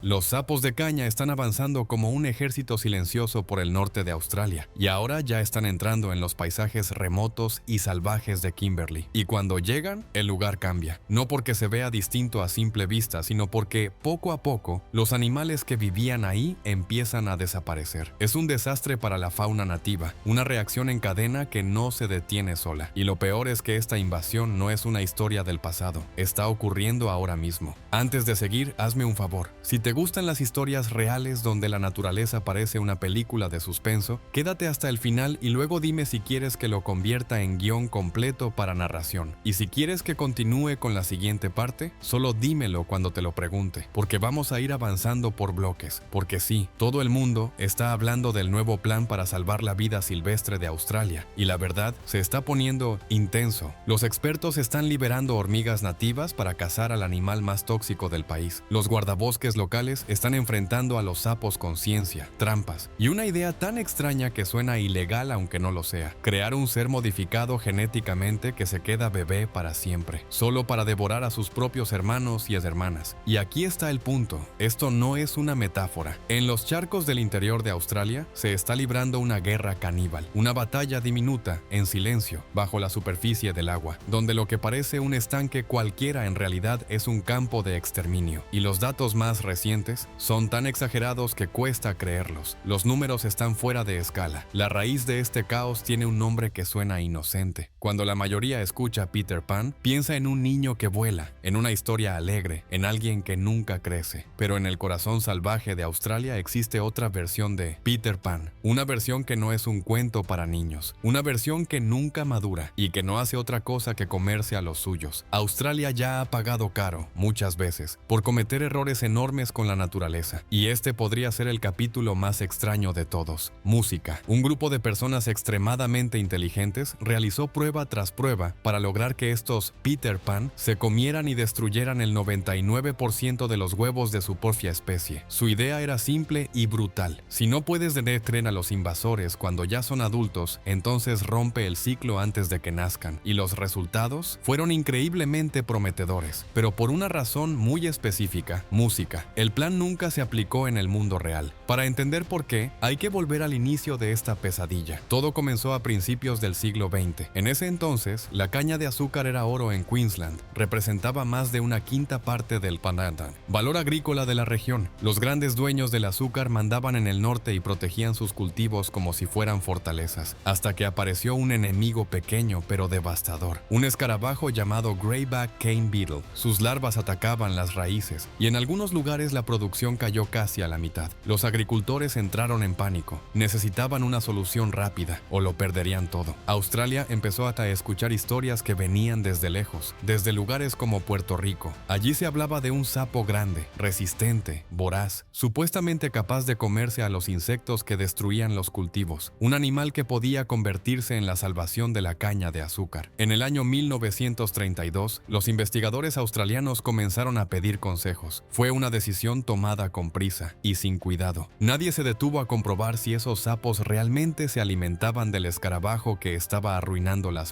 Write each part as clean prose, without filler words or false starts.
Los sapos de caña están avanzando como un ejército silencioso por el norte de Australia y ahora ya están entrando en los paisajes remotos y salvajes de Kimberley. Y cuando llegan, el lugar cambia. No porque se vea distinto a simple vista, sino porque poco a poco los animales que vivían ahí empiezan a desaparecer. Es un desastre para la fauna nativa, una reacción en cadena que no se detiene sola. Y lo peor es que esta invasión no es una historia del pasado, está ocurriendo ahora mismo. Antes de seguir, hazme un favor. Si te gustan las historias reales donde la naturaleza parece una película de suspenso, quédate hasta el final y luego dime si quieres que lo convierta en guión completo para narración. Y si quieres que continúe con la siguiente parte, solo dímelo cuando te lo pregunte, porque vamos a ir avanzando por bloques. Porque sí, todo el mundo está hablando del nuevo plan para salvar la vida silvestre de Australia, y la verdad se está poniendo intenso. Los expertos están liberando hormigas nativas para cazar al animal más tóxico del país. Los guardabosques locales están enfrentando a los sapos con ciencia, trampas y una idea tan extraña que suena ilegal aunque no lo sea: crear un ser modificado genéticamente que se queda bebé para siempre, solo para devorar a sus propios hermanos y hermanas. Y aquí está el punto: esto no es una metáfora. En los charcos del interior de Australia se está librando una guerra caníbal, una batalla diminuta, en silencio, bajo la superficie del agua, donde lo que parece un estanque cualquiera en realidad es un campo de exterminio. Y los datos más recientes son tan exagerados que cuesta creerlos. Los números están fuera de escala. La raíz de este caos tiene un nombre que suena inocente. Cuando la mayoría escucha Peter Pan, piensa en un niño que vuela, en una historia alegre, en alguien que nunca crece. Pero en el corazón salvaje de Australia existe otra versión de Peter Pan, una versión que no es un cuento para niños, una versión que nunca madura y que no hace otra cosa que comerse a los suyos. Australia ya ha pagado caro, muchas veces, por cometer errores enormes con la naturaleza, y este podría ser el capítulo más extraño de todos. Música. Un grupo de personas extremadamente inteligentes realizó prueba tras prueba para lograr que estos Peter Pan se comieran y destruyeran el 99% de los huevos de su propia especie. Su idea era simple y brutal: si no puedes detener a los invasores cuando ya son adultos, entonces rompe el ciclo antes de que nazcan. Y los resultados fueron increíblemente prometedores, pero por una razón muy específica: música. El plan nunca se aplicó en el mundo real. Para entender por qué, hay que volver al inicio de esta pesadilla. Todo comenzó a principios del siglo XX. En ese entonces, la caña de azúcar era oro en Queensland. Representaba más de una quinta parte del valor agrícola de la región. Los grandes dueños del azúcar mandaban en el norte y protegían sus cultivos como si fueran fortalezas, hasta que apareció un enemigo pequeño pero devastador: un escarabajo llamado Greyback Cane Beetle. Sus larvas atacaban las raíces, y en algunos lugares la producción cayó casi a la mitad. Los agricultores entraron en pánico. Necesitaban una solución rápida o lo perderían todo. Australia empezó a escuchar historias que venían desde lejos, desde lugares como Puerto Rico. Allí se hablaba de un sapo grande, resistente, voraz, supuestamente capaz de comerse a los insectos que destruían los cultivos, un animal que podía convertirse en la salvación de la caña de azúcar. En el año 1932, los investigadores australianos comenzaron a pedir consejos. Fue una decisión tomada con prisa y sin cuidado. Nadie se detuvo a comprobar si esos sapos realmente se alimentaban del escarabajo que estaba arruinando las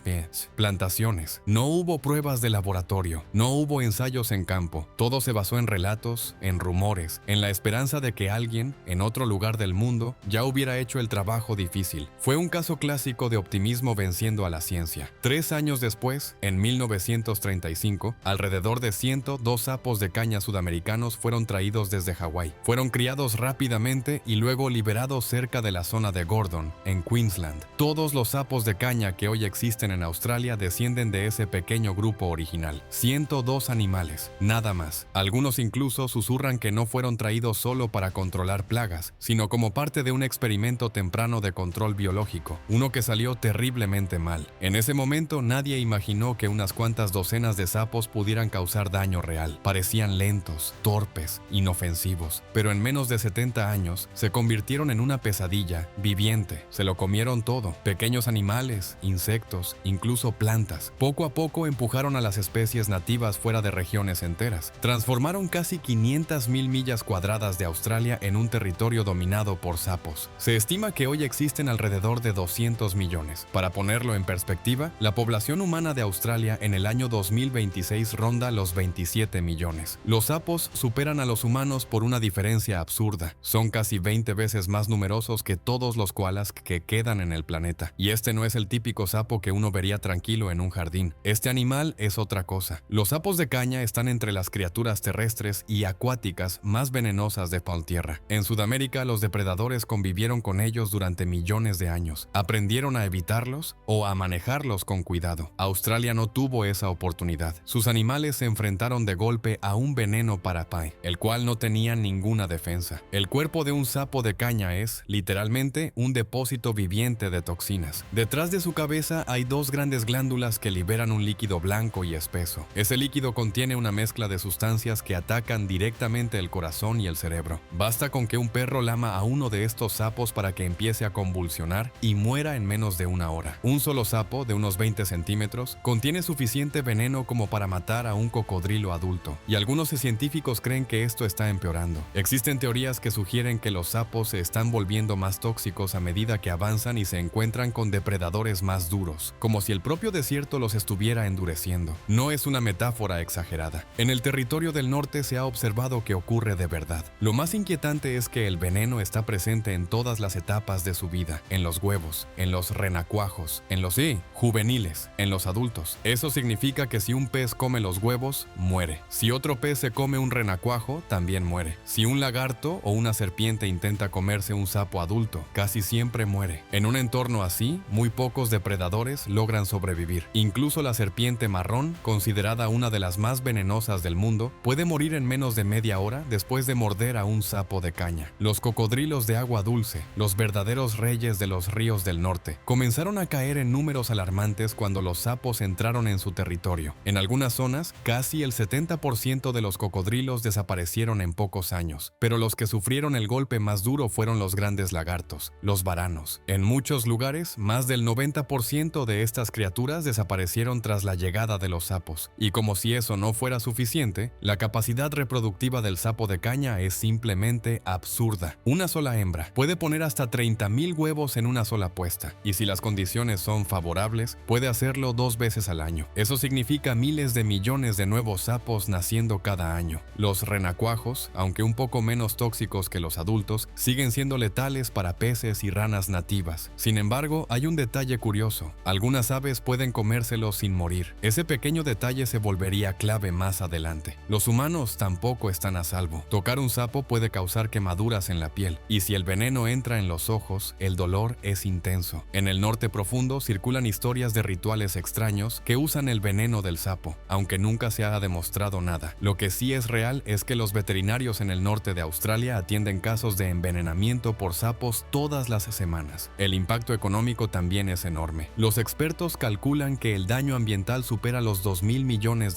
plantaciones. No hubo pruebas de laboratorio, no hubo ensayos en campo. Todo se basó en relatos, en rumores, en la esperanza de que alguien, en otro lugar del mundo, ya hubiera hecho el trabajo difícil. Fue un caso clásico de optimismo venciendo a la ciencia. 3 años después, en 1935, alrededor de 102 sapos de caña sudamericanos fueron traídos desde Hawái. Fueron criados rápidamente y luego liberados cerca de la zona de Gordon, en Queensland. Todos los sapos de caña que hoy existen en Australia descienden de ese pequeño grupo original. 102 animales, nada más. Algunos incluso susurran que no fueron traídos solo para controlar plagas, sino como parte de un experimento temprano de control biológico, uno que salió terriblemente mal. En ese momento nadie imaginó que unas cuantas docenas de sapos pudieran causar daño real. Parecían lentos, torpes, inofensivos, pero en menos de 70 años se convirtieron en una pesadilla viviente. Se lo comieron todo: pequeños animales, insectos, incluso plantas. Poco a poco empujaron a las especies nativas fuera de regiones enteras. Transformaron casi 500,000 millas cuadradas de Australia en un territorio dominado por sapos. Se estima que hoy existen alrededor de 200 millones. Para ponerlo en perspectiva, la población humana de Australia en el año 2026 ronda los 27 millones. Los sapos superan a los los humanos por una diferencia absurda. Son casi 20 veces más numerosos que todos los koalas que quedan en el planeta. Y este no es el típico sapo que uno vería tranquilo en un jardín. Este animal es otra cosa. Los sapos de caña están entre las criaturas terrestres y acuáticas más venenosas de tierra. En Sudamérica, los depredadores convivieron con ellos durante millones de años. Aprendieron a evitarlos o a manejarlos con cuidado. Australia no tuvo esa oportunidad. Sus animales se enfrentaron de golpe a un veneno parapai, el cual no tenía ninguna defensa. El cuerpo de un sapo de caña es, literalmente, un depósito viviente de toxinas. Detrás de su cabeza hay dos grandes glándulas que liberan un líquido blanco y espeso. Ese líquido contiene una mezcla de sustancias que atacan directamente el corazón y el cerebro. Basta con que un perro lama a uno de estos sapos para que empiece a convulsionar y muera en menos de una hora. Un solo sapo, de unos 20 centímetros, contiene suficiente veneno como para matar a un cocodrilo adulto, y algunos científicos creen que esto está empeorando. Existen teorías que sugieren que los sapos se están volviendo más tóxicos a medida que avanzan y se encuentran con depredadores más duros, como si el propio desierto los estuviera endureciendo. No es una metáfora exagerada. En el territorio del norte se ha observado que ocurre de verdad. Lo más inquietante es que el veneno está presente en todas las etapas de su vida, en los huevos, en los renacuajos, en los juveniles, en los adultos. Eso significa que si un pez come los huevos, muere. Si otro pez se come un renacuajo, también muere. Si un lagarto o una serpiente intenta comerse un sapo adulto, casi siempre muere. En un entorno así, muy pocos depredadores logran sobrevivir. Incluso la serpiente marrón, considerada una de las más venenosas del mundo, puede morir en menos de media hora después de morder a un sapo de caña. Los cocodrilos de agua dulce, los verdaderos reyes de los ríos del norte, comenzaron a caer en números alarmantes cuando los sapos entraron en su territorio. En algunas zonas, casi el 70% de los cocodrilos desaparecieron en pocos años, pero los que sufrieron el golpe más duro fueron los grandes lagartos, los varanos. En muchos lugares, más del 90% de estas criaturas desaparecieron tras la llegada de los sapos, y como si eso no fuera suficiente, la capacidad reproductiva del sapo de caña es simplemente absurda. Una sola hembra puede poner hasta 30,000 huevos en una sola puesta, y si las condiciones son favorables, puede hacerlo 2 veces al año. Eso significa miles de millones de nuevos sapos naciendo cada año. Los renacuajos, aunque un poco menos tóxicos que los adultos, siguen siendo letales para peces y ranas nativas. Sin embargo, hay un detalle curioso. Algunas aves pueden comérselos sin morir. Ese pequeño detalle se volvería clave más adelante. Los humanos tampoco están a salvo. Tocar un sapo puede causar quemaduras en la piel, y si el veneno entra en los ojos, el dolor es intenso. En el norte profundo circulan historias de rituales extraños que usan el veneno del sapo, aunque nunca se ha demostrado nada. Lo que sí es real es que los veterinarios en el norte de Australia atienden casos de envenenamiento por sapos todas las semanas. El impacto económico también es enorme. Los expertos calculan que el daño ambiental supera los $2,000 millones.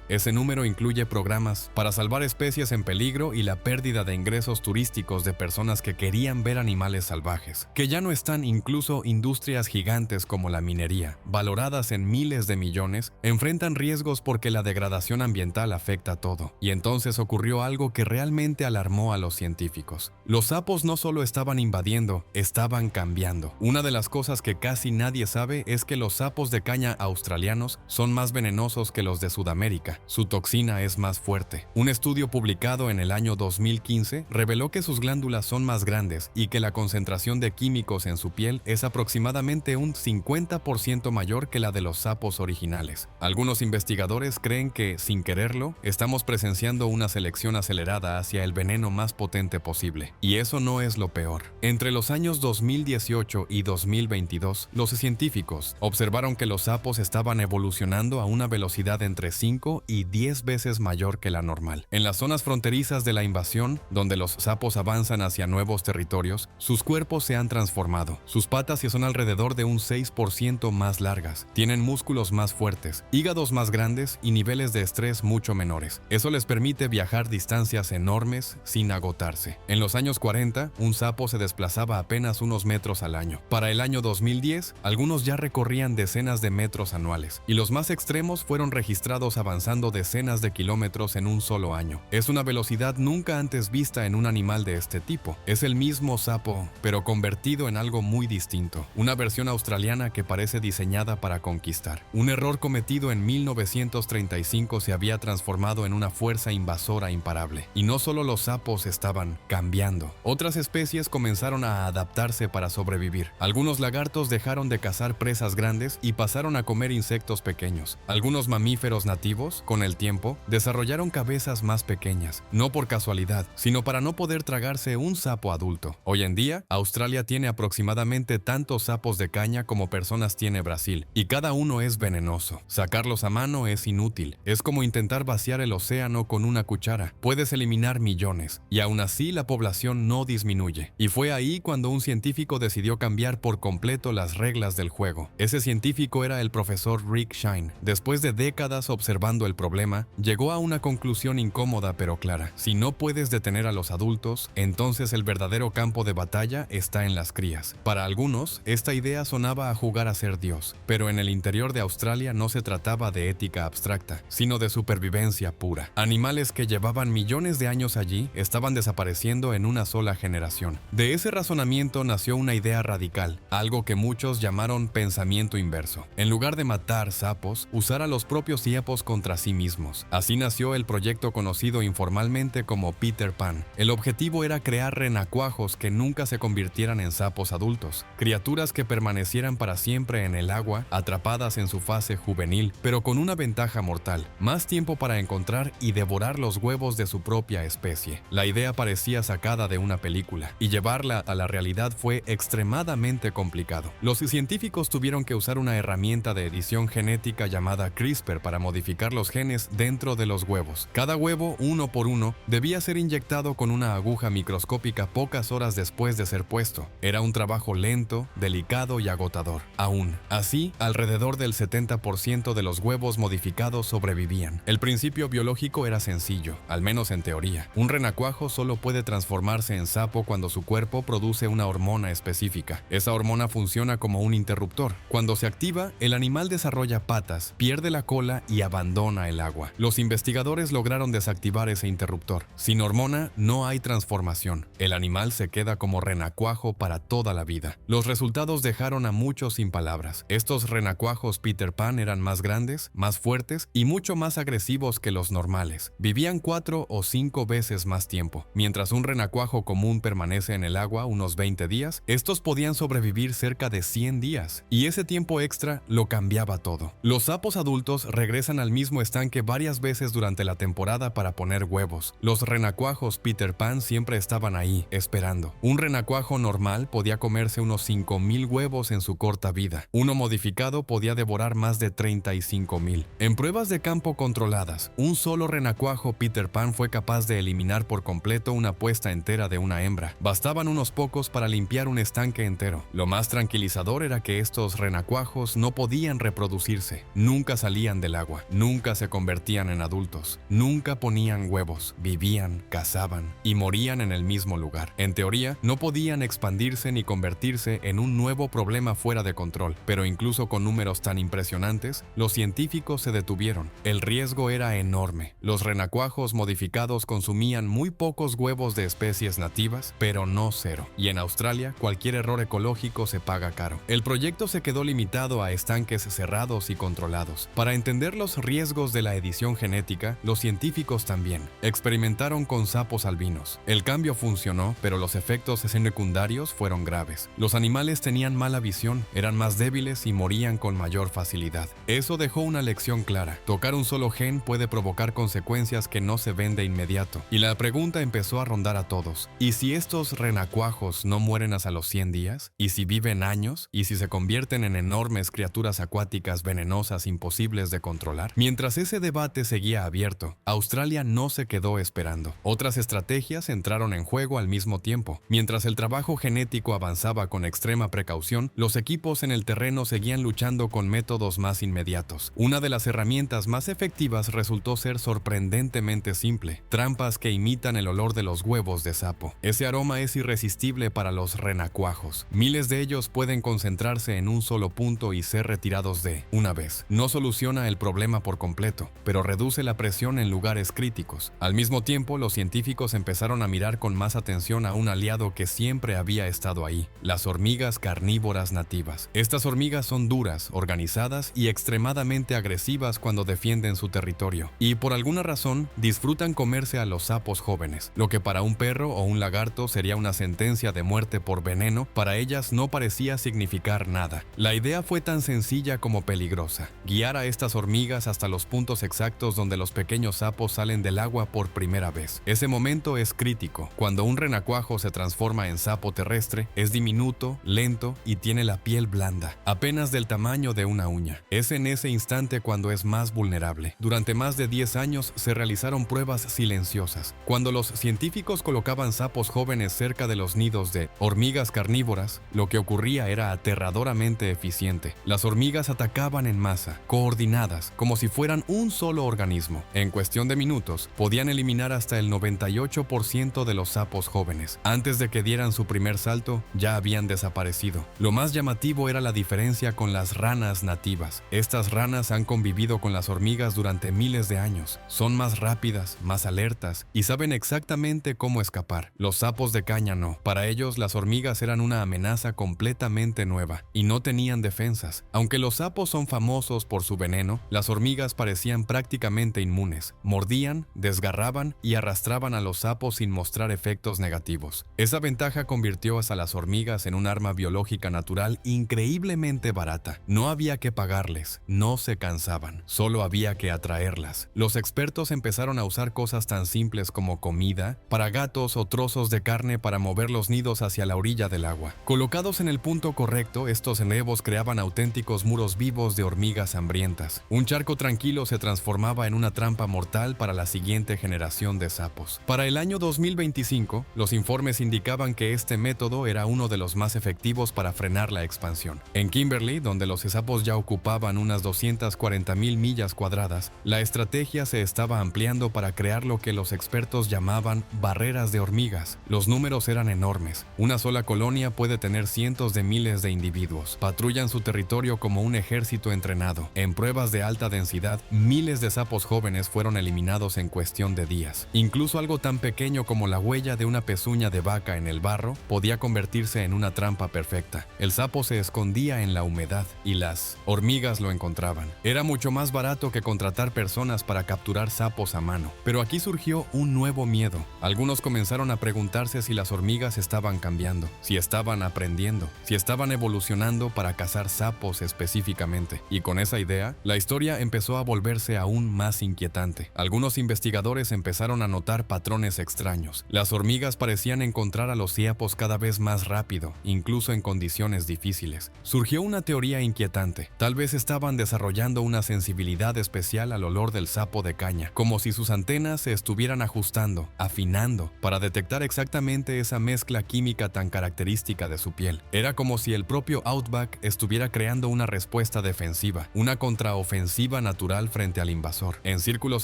Ese número incluye programas para salvar especies en peligro y la pérdida de ingresos turísticos de personas que querían ver animales salvajes, que ya no están. Incluso industrias gigantes como la minería, valoradas en miles de millones, enfrentan riesgos porque la degradación ambiental afecta todo. Y entonces ocurrió algo que realmente alarmó a los científicos. Los sapos no solo estaban invadiendo, estaban cambiando. Una de las cosas que casi nadie sabe es que los sapos de caña australianos son más venenosos que los de Sudamérica. Su toxina es más fuerte. Un estudio publicado en el año 2015 reveló que sus glándulas son más grandes y que la concentración de químicos en su piel es aproximadamente un 50% mayor que la de los sapos originales. Algunos investigadores creen que, sin quererlo, estamos presenciando una selección acelerada hacia el veneno más potente posible. Y eso no es lo peor. Entre los años 2018 y 2022, los científicos observaron que los sapos estaban evolucionando a una velocidad entre 5 y 10 veces mayor que la normal. En las zonas fronterizas de la invasión, donde los sapos avanzan hacia nuevos territorios, sus cuerpos se han transformado. Sus patas son alrededor de un 6% más largas, tienen músculos más fuertes, hígados más grandes y niveles de estrés mucho menores. Eso les permite viajar distancias enormes sin agotarse. En los años 40, un sapo se desplazaba apenas unos metros al año. Para el año 2010, algunos ya recorrían decenas de metros anuales, y los más extremos fueron registrados avanzando decenas de kilómetros en un solo año. Es una velocidad nunca antes vista en un animal de este tipo. Es el mismo sapo, pero convertido en algo muy distinto. Una versión australiana que parece diseñada para conquistar. Un error cometido en 1935 se había transformado en una fuerza invasora era imparable. Y no solo los sapos estaban cambiando. Otras especies comenzaron a adaptarse para sobrevivir. Algunos lagartos dejaron de cazar presas grandes y pasaron a comer insectos pequeños. Algunos mamíferos nativos, con el tiempo, desarrollaron cabezas más pequeñas, no por casualidad, sino para no poder tragarse un sapo adulto. Hoy en día, Australia tiene aproximadamente tantos sapos de caña como personas tiene Brasil, y cada uno es venenoso. Sacarlos a mano es inútil. Es como intentar vaciar el océano con una cuchara. Puedes eliminar millones, y aún así la población no disminuye. Y fue ahí cuando un científico decidió cambiar por completo las reglas del juego. Ese científico era el profesor Rick Shine. Después de décadas observando el problema, llegó a una conclusión incómoda pero clara. Si no puedes detener a los adultos, entonces el verdadero campo de batalla está en las crías. Para algunos, esta idea sonaba a jugar a ser Dios, pero en el interior de Australia no se trataba de ética abstracta, sino de supervivencia pura. Animales que llevaban millones de años allí estaban desapareciendo en una sola generación. De ese razonamiento nació una idea radical, algo que muchos llamaron pensamiento inverso. En lugar de matar sapos, usar a los propios sapos contra sí mismos. Así nació el proyecto conocido informalmente como Peter Pan. El objetivo era crear renacuajos que nunca se convirtieran en sapos adultos, criaturas que permanecieran para siempre en el agua, atrapadas en su fase juvenil, pero con una ventaja mortal: más tiempo para encontrar y devorar los huevos de su propia especie. La idea parecía sacada de una película, y llevarla a la realidad fue extremadamente complicado. Los científicos tuvieron que usar una herramienta de edición genética llamada CRISPR para modificar los genes dentro de los huevos. Cada huevo, uno por uno, debía ser inyectado con una aguja microscópica pocas horas después de ser puesto. Era un trabajo lento, delicado y agotador. Aún así, alrededor del 70% de los huevos modificados sobrevivían. El principio biológico era sencillo, al menos en teoría. Un renacuajo solo puede transformarse en sapo cuando su cuerpo produce una hormona específica. Esa hormona funciona como un interruptor. Cuando se activa, el animal desarrolla patas, pierde la cola y abandona el agua. Los investigadores lograron desactivar ese interruptor. Sin hormona, no hay transformación. El animal se queda como renacuajo para toda la vida. Los resultados dejaron a muchos sin palabras. Estos renacuajos Peter Pan eran más grandes, más fuertes y mucho más agresivos que los normales. Vivían 4 o 5 veces más tiempo. Mientras un renacuajo común permanece en el agua unos 20 días, estos podían sobrevivir cerca de 100 días. Y ese tiempo extra lo cambiaba todo. Los sapos adultos regresan al mismo estanque varias veces durante la temporada para poner huevos. Los renacuajos Peter Pan siempre estaban ahí, esperando. Un renacuajo normal podía comerse unos 5,000 huevos en su corta vida. Uno modificado podía devorar más de 35,000. En pruebas de campo controladas, un solo renacuajo Peter Pan fue capaz de eliminar por completo una puesta entera de una hembra. Bastaban unos pocos para limpiar un estanque entero. Lo más tranquilizador era que estos renacuajos no podían reproducirse. Nunca salían del agua. Nunca se convertían en adultos. Nunca ponían huevos. Vivían, cazaban y morían en el mismo lugar. En teoría, no podían expandirse ni convertirse en un nuevo problema fuera de control, pero incluso con números tan impresionantes, los científicos se detuvieron. El riesgo era enorme. Los renacuajos modificados consumían muy pocos huevos de especies nativas, pero no cero. Y en Australia, cualquier error ecológico se paga caro. El proyecto se quedó limitado a estanques cerrados y controlados. Para entender los riesgos de la edición genética, los científicos también experimentaron con sapos albinos. El cambio funcionó, pero los efectos secundarios fueron graves. Los animales tenían mala visión, eran más débiles y morían con mayor facilidad. Eso dejó una lección clara. Tocar un solo gen puede provocar consecuencias que no se ven de inmediato. Y la pregunta empezó a rondar a todos. ¿Y si estos renacuajos no mueren hasta los 100 días? ¿Y si viven años? ¿Y si se convierten en enormes criaturas acuáticas venenosas imposibles de controlar? Mientras ese debate seguía abierto, Australia no se quedó esperando. Otras estrategias entraron en juego al mismo tiempo. Mientras el trabajo genético avanzaba con extrema precaución, los equipos en el terreno seguían luchando con métodos más inmediatos. Una de las herramientas más efectivas resultó ser sorprendentemente simple: trampas que imitan el olor de los huevos de sapo. Ese aroma es irresistible para los renacuajos. Miles de ellos pueden concentrarse en un solo punto y ser retirados de una vez. No soluciona el problema por completo, pero reduce la presión en lugares críticos. Al mismo tiempo, los científicos empezaron a mirar con más atención a un aliado que siempre había estado ahí: las hormigas carnívoras nativas. Estas hormigas son duras, organizadas y extremadamente agresivas cuando defienden su territorio. Y por alguna razón, disfrutan comerse a los sapos jóvenes. Lo que para un perro o un lagarto sería una sentencia de muerte por veneno, para ellas no parecía significar nada. La idea fue tan sencilla como peligrosa: guiar a estas hormigas hasta los puntos exactos donde los pequeños sapos salen del agua por primera vez. Ese momento es crítico. Cuando un renacuajo se transforma en sapo terrestre, es diminuto, lento y tiene la piel blanda, apenas del tamaño de una uña. Es en ese instante cuando es más vulnerable. Durante más de 10 años se realizaron pruebas silenciosas. Cuando los científicos colocaban sapos jóvenes cerca de los nidos de hormigas carnívoras, lo que ocurría era aterradoramente eficiente. Las hormigas atacaban en masa, coordinadas, como si fueran un solo organismo. En cuestión de minutos, podían eliminar hasta el 98% de los sapos jóvenes. Antes de que dieran su primer salto, ya habían desaparecido. Lo más llamativo era la diferencia con las ranas nativas. Estas ranas han convivido con las hormigas durante miles de años. Son más rápidas, más alertas y saben exactamente cómo escapar. Los sapos de caña no. Para ellos, las hormigas eran una amenaza completamente nueva y no tenían defensas. Aunque los sapos son famosos por su veneno, las hormigas parecían prácticamente inmunes. Mordían, desgarraban y arrastraban a los sapos sin mostrar efectos negativos. Esa ventaja convirtió a las hormigas en un arma biológica natural increíblemente barata. No había que pagarles, no se cansaban, solo había que atraerlas. Los expertos empezaron a usar cosas tan simples como comida para gatos o trozos de carne para mover los nidos hacia la orilla del agua. Colocados en el punto correcto, estos enebos creaban auténticos muros vivos de hormigas hambrientas. Un charco tranquilo se transformaba en una trampa mortal para la siguiente generación de sapos. Para el año 2025, los informes indicaban que este método era uno de los más efectivos para frenar la expansión. En Kimberley, donde los sapos ya ocupaban unas 240,000 millas cuadradas, la estrategia se estaba ampliando para crear lo que los expertos llamaban barreras de hormigas. Los números eran enormes. Una sola colonia puede tener cientos de miles de individuos. Patrullan su territorio como un ejército entrenado. En pruebas de alta densidad, miles de sapos jóvenes fueron eliminados en cuestión de días. Incluso algo tan pequeño como la huella de una pezuña de vaca en el barro podía convertirse en una trampa perfecta. El sapo se escondía en la humedad y las hormigas lo encontraban. Era mucho más barato que contratar personas para capturar sapos a mano. Pero aquí surgió un nuevo miedo. Algunos comenzaron a preguntarse si las hormigas estaban cambiando, si estaban aprendiendo, si estaban evolucionando para cazar sapos específicamente. Y con esa idea, la historia empezó a volverse aún más inquietante. Algunos investigadores empezaron a notar patrones extraños. Las hormigas parecían encontrar a los sapos cada vez más rápido, incluso en condiciones difíciles. Surgió una teoría inquietante. Tal vez estaban desarrollando una sensibilidad especial al olor del sapo de caña, como si sus antenas se estuvieran ajustando, afinando, para detectar exactamente esa mezcla química tan característica de su piel. Era como si el propio Outback estuviera creando una respuesta defensiva, una contraofensiva natural frente al invasor. En círculos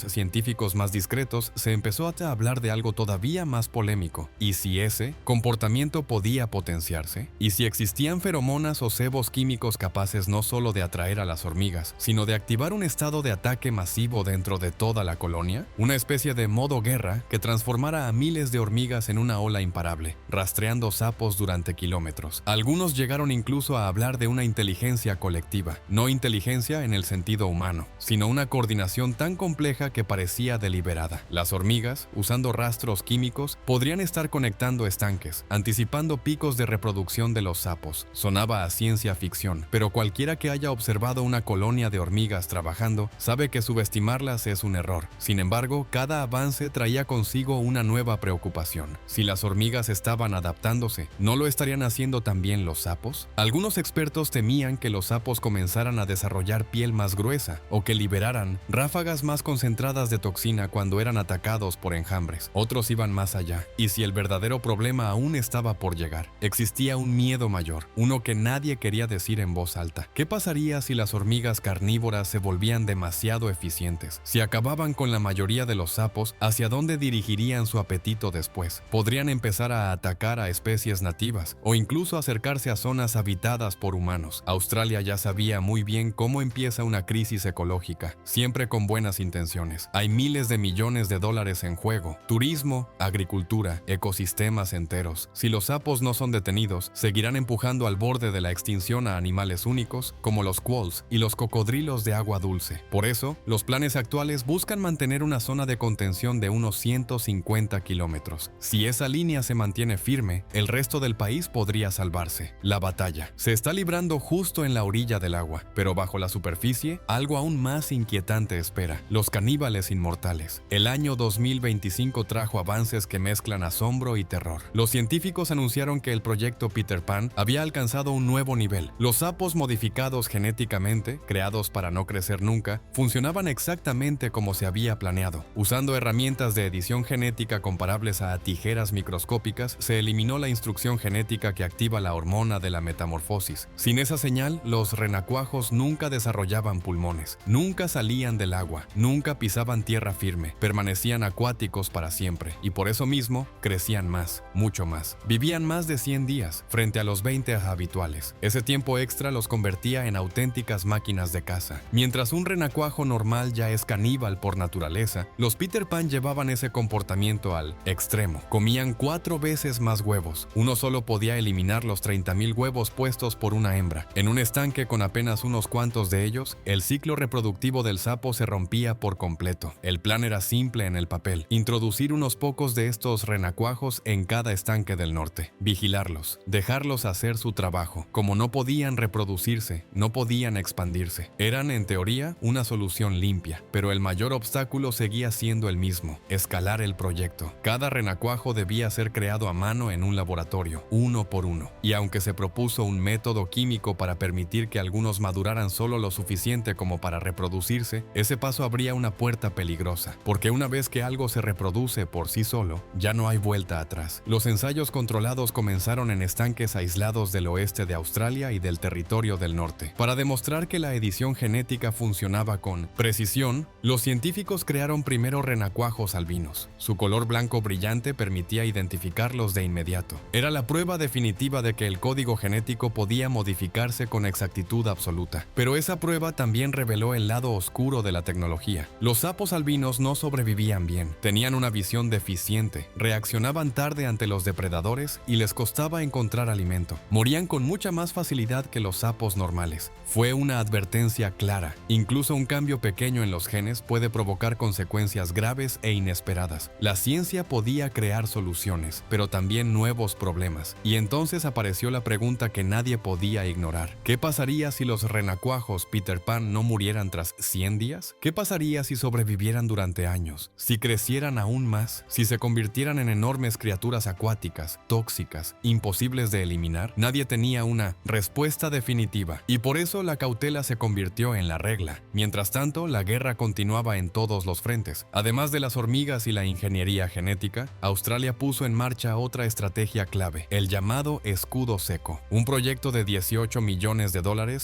científicos más discretos se empezó a hablar de algo todavía más polémico. ¿Y si ese comportamiento podía potenciarse? ¿Y si existían feromonas o sebos químicos capaces no solo de atraer a las hormigas, sino de activar un estado de ataque masivo dentro de toda la colonia? Una especie de modo guerra que transformara a miles de hormigas en una ola imparable, rastreando sapos durante kilómetros. Algunos llegaron incluso a hablar de una inteligencia colectiva, no inteligencia en el sentido humano, sino una coordinación tan compleja que parecía deliberada. Las hormigas, usando rastros químicos, podrían estar conectando estanques, anticipando picos de reproducción de los sapos. Sonaba a ciencia ficción, pero cualquiera que haya observado una colonia de hormigas trabajando sabe que subestimarlas es un error. Sin embargo, cada avance traía consigo una nueva preocupación. Si las hormigas estaban adaptándose, ¿no lo estarían haciendo también los sapos? Algunos expertos temían que los sapos comenzaran a desarrollar piel más gruesa o que liberaran ráfagas más concentradas de toxina cuando eran atacados por enjambres. Otros iban más allá, y si el verdadero problema aún estaba por llegar, existía un miedo mayor, uno que nadie quería decir en voz alta. ¿Qué pasaría si las hormigas carnívoras se volvían demasiado eficientes? Si acababan con la mayoría de los sapos, ¿hacia dónde dirigirían su apetito después? Podrían empezar a atacar a especies nativas o incluso acercarse a zonas habitadas por humanos. Australia ya sabía muy bien cómo empieza una crisis ecológica, siempre con buenas intenciones. Hay miles de millones de dólares en juego: turismo, agricultura, ecosistemas enteros. Si los sapos no son detenidos, seguirán empujando al borde de la extinción a animales únicos como los quolls y los cocodrilos de agua dulce. Por eso, los planes actuales buscan mantener una zona de contención de unos 150 kilómetros. Si esa línea se mantiene firme, el resto del país podría salvarse. La batalla se está librando justo en la orilla del agua, pero bajo la superficie, algo aún más inquietante espera: los caníbales inmortales. El año 2025 trajo avances que mezclan asombro y terror. Los científicos anunciaron que el proyecto Peter Pan había alcanzado un nuevo nivel. Los sapos modificados genéticamente, creados para no crecer nunca, funcionaban exactamente como se había planeado. Usando herramientas de edición genética comparables a tijeras microscópicas, se eliminó la instrucción genética que activa la hormona de la metamorfosis. Sin esa señal, los renacuajos nunca desarrollaban pulmones, nunca salían del agua, nunca pisaban tierra firme, permanecían acuáticos para siempre, y por eso mismo crecían más, mucho más. Vivían más de 100 días, frente a los 20 habituales. Ese tiempo extra los convertía en auténticas máquinas de caza. Mientras un renacuajo normal ya es caníbal por naturaleza, los Peter Pan llevaban ese comportamiento al extremo. Comían 4 veces más huevos. Uno solo podía eliminar los 30,000 huevos puestos por una hembra. En un estanque con apenas unos cuantos de ellos, el ciclo reproductivo del sapo se rompía por completo. El plan era simple en el papel: introducir unos pocos de estos renacuajos en cada estanque del norte, vigilarlos, dejarlos hacer su trabajo. Como no podían reproducirse, no podían expandirse. Eran, en teoría, una solución limpia, pero el mayor obstáculo seguía siendo el mismo: escalar el proyecto. Cada renacuajo debía ser creado a mano en un laboratorio, uno por uno. Y aunque se propuso un método químico para permitir que algunos maduraran solo lo suficiente como para reproducirse, ese paso abría una puerta peligrosa, porque una vez que algo se reproduce por sí solo, ya no hay vuelta atrás. Los ensayos controlados comenzaron en estanques aislados del oeste de Australia y del territorio del norte. Para demostrar que la edición genética funcionaba con precisión, los científicos crearon primero renacuajos albinos. Su color blanco brillante permitía identificarlos de inmediato. Era la prueba definitiva de que el código genético podía modificarse con exactitud absoluta. Pero esa prueba también reveló el lado oscuro de la tecnología. Los sapos albinos no sobrevivían bien, tenían una visión deficiente, reaccionaban tarde ante los depredadores y les costaba encontrar alimento. Morían con mucha más facilidad que los sapos normales. Fue una advertencia clara. Incluso un cambio pequeño en los genes puede provocar consecuencias graves e inesperadas. La ciencia podía crear soluciones, pero también nuevos problemas. Y entonces apareció la pregunta que nadie podía ignorar: ¿qué pasaría si los renacuajos Peter Pan no murieran tras 100 días? ¿Qué pasaría si sobrevivieran durante años? Si crecieran aún más, si se convirtieran en enormes criaturas acuáticas, tóxicas, imposibles de eliminar. Nadie tenía una respuesta definitiva, y por eso la cautela se convirtió en la regla. Mientras tanto, la guerra continuaba en todos los frentes. Además de las hormigas y la ingeniería genética, Australia puso en marcha otra estrategia clave: el llamado escudo seco, un proyecto de $18 millones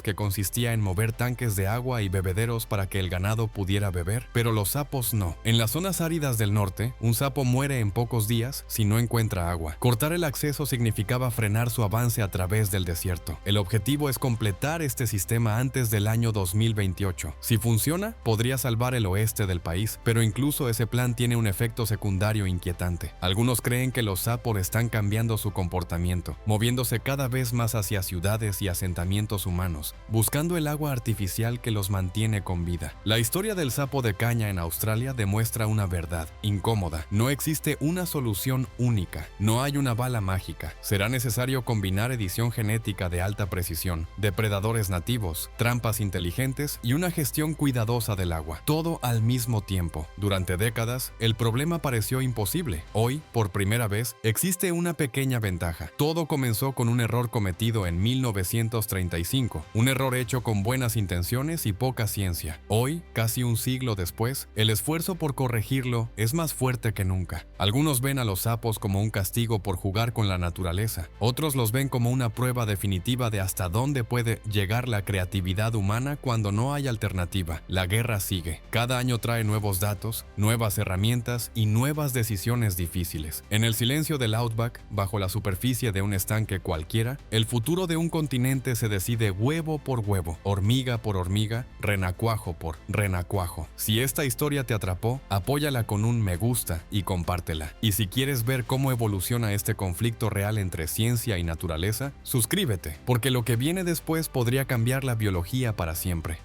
que consistía en mover tanques de agua y bebederos para que el ganado pudiera beber, pero los sapos no. En las zonas áridas del norte, un sapo muere en pocos días si no encuentra agua. Cortar el acceso significaba frenar su avance a través del desierto. El objetivo es completar este sistema antes del año 2028. Si funciona, podría salvar el oeste del país, pero incluso ese plan tiene un efecto secundario inquietante. Algunos creen que los sapos están cambiando su comportamiento, moviéndose cada vez más hacia ciudades y asentamientos humanos, buscando el agua artificial que los mantiene con vida. La historia del sapo de caña en Australia demuestra una verdad incómoda: no existe una solución única, no hay una bala mágica. Será necesario combinar edición genética de alta precisión, depredadores nativos, trampas inteligentes y una gestión cuidadosa del agua, todo al mismo tiempo. Durante décadas, el problema pareció imposible. Hoy, por primera vez, existe una pequeña ventaja. Todo comenzó con un error cometido en 1935, un error hecho con buenas intenciones y poca ciencia. Hoy, casi un siglo después, el esfuerzo por corregirlo es más fuerte que nunca. Algunos ven a los sapos como un castigo por jugar con la naturaleza. Otros los ven como una prueba definitiva de hasta dónde puede llegar la creatividad humana cuando no hay alternativa. La guerra sigue. Cada año trae nuevos datos, nuevas herramientas y nuevas decisiones difíciles. En el silencio del Outback, bajo la superficie de un estanque cualquiera, el futuro de un continente se decide huevo por huevo, hormiga por hormiga, renacuajo por renacuajo. Si esta historia te atrapó, apóyala con un me gusta y compártela. Y si quieres ver cómo evoluciona este conflicto real entre ciencia y naturaleza, suscríbete, porque lo que viene después podría cambiar la biología para siempre.